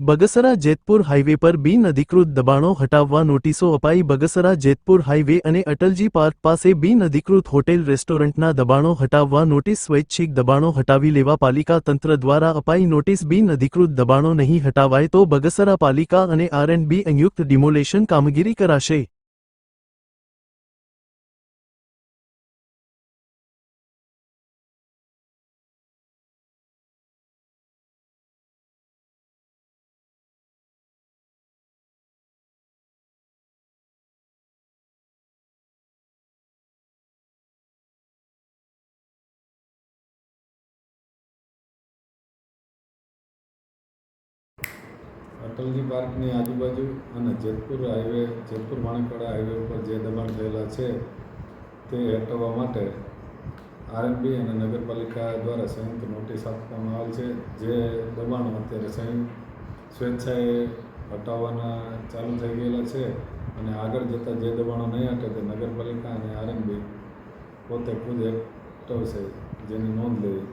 Bagasara Jetpur highway પર બિનઅધિકૃત દબાણો હટાવવા નોટિસો અપાઈ। બગસરા જેતપુર હાઈવે અને અટલજી પાર્ક પાસે બિનઅધિકૃત હોટેલ રેસ્ટોરન્ટના દબાણો હટાવવા નોટિસ। સ્વૈચ્છિક દબાણો હટાવી લેવા પાલિકા તંત્ર દ્વારા અપાઈ નોટિસ। બિનઅધિકૃત દબાણો નહીં હટાવાય તો બગસરા પાલિકા અને R&B સંયુક્ત ડિમોલેશન કામગીરી કરાશે। અટલજી પાર્કની આજુબાજુ અને જેતપુર માણેકવાડા હાઈવે ઉપર જે દબાણ થયેલા છે તે હટાવવા માટે R&B અને નગરપાલિકા દ્વારા સંયુક્ત નોટિસ આપવામાં આવેલ છે। જે દબાણો અત્યારે સ્વેચ્છાએ હટાવવાના ચાલુ થઈ ગયેલા છે અને આગળ જતાં જે દબાણો નહીં હટે તે નગરપાલિકા અને R&B પોતે ખુદ હટાવશે, જેની નોંધ લેવી।